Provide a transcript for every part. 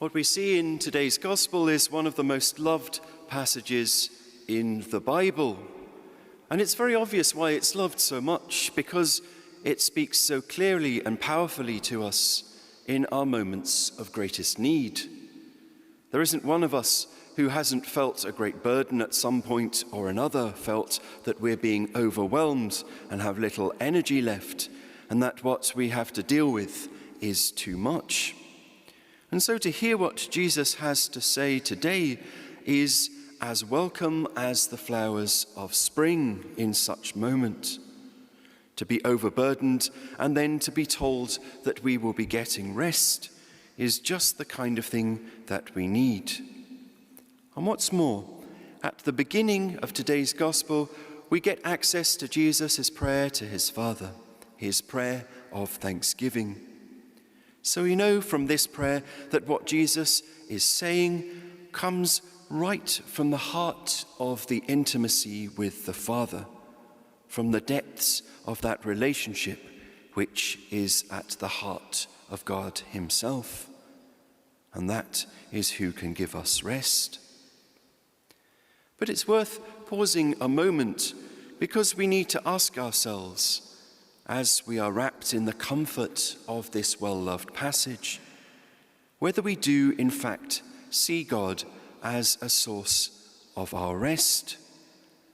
What we see in today's Gospel is one of the most loved passages in the Bible. And it's very obvious why it's loved so much, because it speaks so clearly and powerfully to us in our moments of greatest need. There isn't one of us who hasn't felt a great burden at some point or another, felt that we're being overwhelmed and have little energy left, and that what we have to deal with is too much. And so to hear what Jesus has to say today is as welcome as the flowers of spring in such moment. To be overburdened and then to be told that we will be getting rest is just the kind of thing that we need. And what's more, at the beginning of today's Gospel, we get access to Jesus' prayer to his Father, his prayer of thanksgiving. So we know from this prayer that what Jesus is saying comes right from the heart of the intimacy with the Father, from the depths of that relationship which is at the heart of God himself. And that is who can give us rest. But it's worth pausing a moment, because we need to ask ourselves, as we are wrapped in the comfort of this well-loved passage, whether we do in fact see God as a source of our rest,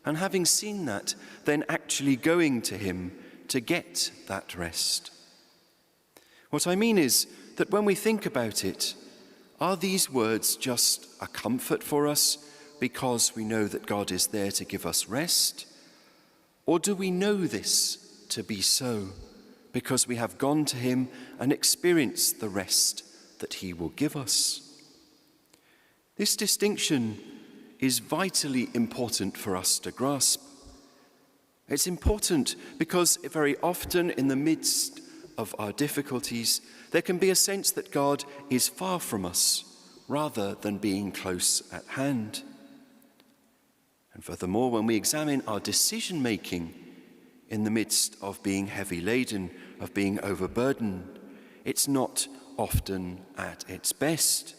and having seen that, then actually going to him to get that rest. What I mean is that when we think about it, are these words just a comfort for us because we know that God is there to give us rest? Or do we know this to be so because we have gone to him and experienced the rest that he will give us? This distinction is vitally important for us to grasp. It's important because very often in the midst of our difficulties, there can be a sense that God is far from us rather than being close at hand. And furthermore, when we examine our decision-making in the midst of being heavy laden, of being overburdened, it's not often at its best.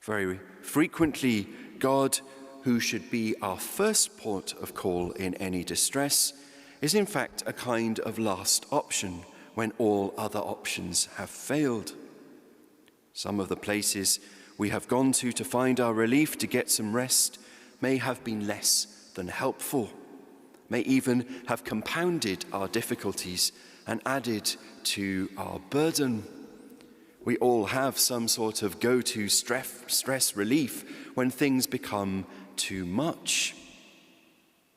Very frequently, God, who should be our first port of call in any distress, is in fact a kind of last option when all other options have failed. Some of the places we have gone to find our relief, to get some rest, may have been less than helpful, may even have compounded our difficulties and added to our burden. We all have some sort of go-to stress relief when things become too much.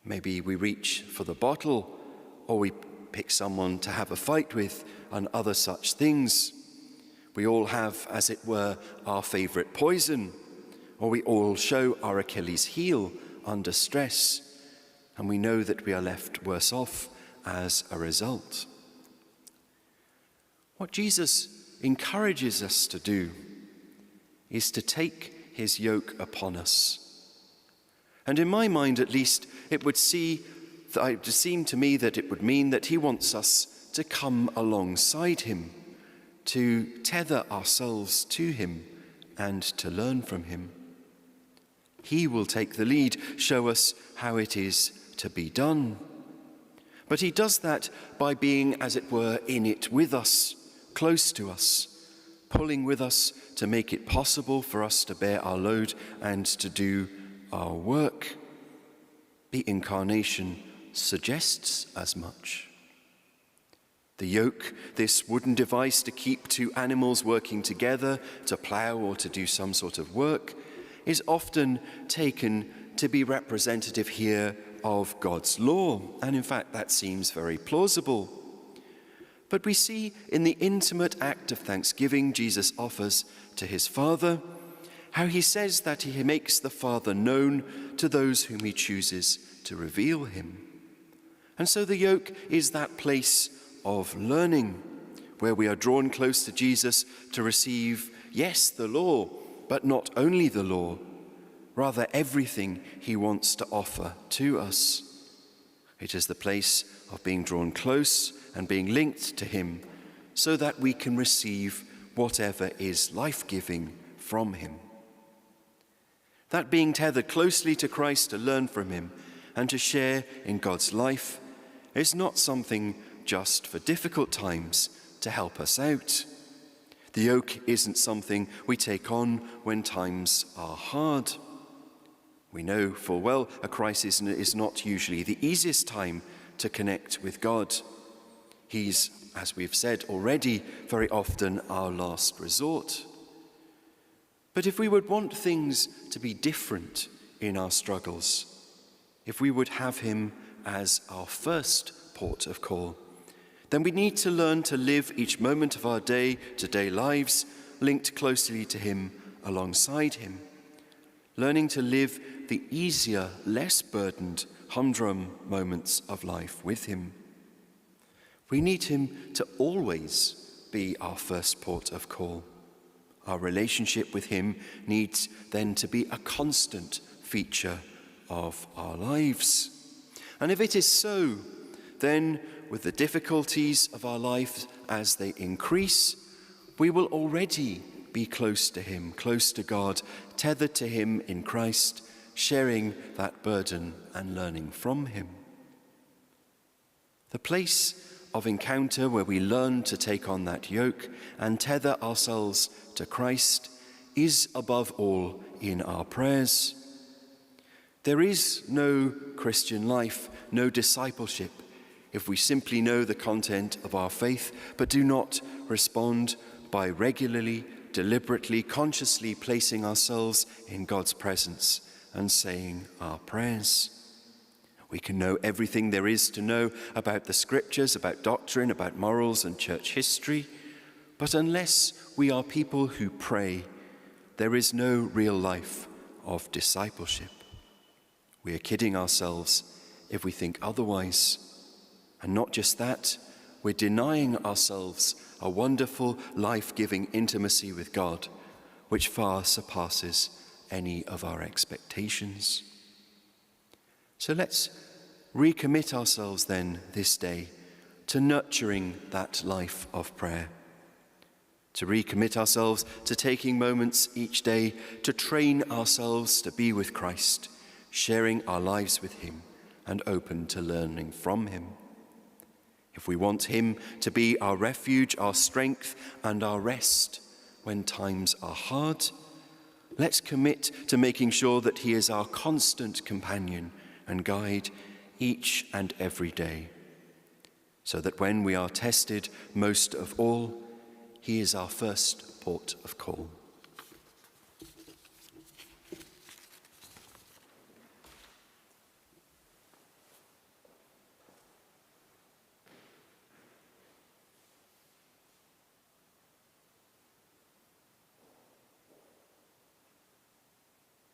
Maybe we reach for the bottle, or we pick someone to have a fight with, and other such things. We all have, as it were, our favorite poison, or we all show our Achilles heel under stress, and we know that we are left worse off as a result. What Jesus encourages us to do is to take his yoke upon us. And in my mind, at least, it would seem to me that it would mean that he wants us to come alongside him, to tether ourselves to him and to learn from him. He will take the lead, show us how it is to be done. But he does that by being, as it were, in it with us, close to us, pulling with us to make it possible for us to bear our load and to do our work. The incarnation suggests as much. The yoke, this wooden device to keep two animals working together, to plough or to do some sort of work, is often taken to be representative here of God's law. And in fact, that seems very plausible. But we see in the intimate act of thanksgiving Jesus offers to his Father, how he says that he makes the Father known to those whom he chooses to reveal him. And so the yoke is that place of learning, where we are drawn close to Jesus to receive, yes, the law, but not only the law, rather everything he wants to offer to us. It is the place of being drawn close and being linked to him so that we can receive whatever is life-giving from him. That being tethered closely to Christ to learn from him and to share in God's life is not something just for difficult times to help us out. The yoke isn't something we take on when times are hard. We know full well a crisis is not usually the easiest time to connect with God. He's, as we've said already, very often our last resort. But if we would want things to be different in our struggles, if we would have him as our first port of call, then we need to learn to live each moment of our day-to-day lives linked closely to him, alongside him, learning to live the easier, less burdened, humdrum moments of life with him. We need him to always be our first port of call. Our relationship with him needs then to be a constant feature of our lives. And if it is so, then with the difficulties of our life as they increase, we will already be close to him, close to God, tethered to him in Christ, sharing that burden and learning from him. The place of encounter where we learn to take on that yoke and tether ourselves to Christ is above all in our prayers. There is no Christian life, no discipleship, if we simply know the content of our faith but do not respond by regularly, deliberately, consciously placing ourselves in God's presence and saying our prayers. We can know everything there is to know about the scriptures, about doctrine, about morals and church history, but unless we are people who pray, there is no real life of discipleship. We are kidding ourselves if we think otherwise. And not just that, we're denying ourselves a wonderful, life-giving intimacy with God, which far surpasses any of our expectations. So let's recommit ourselves then this day to nurturing that life of prayer, to recommit ourselves to taking moments each day to train ourselves to be with Christ, sharing our lives with him and open to learning from him. If we want him to be our refuge, our strength and our rest when times are hard, let's commit to making sure that he is our constant companion and guide each and every day, so that when we are tested most of all, he is our first port of call.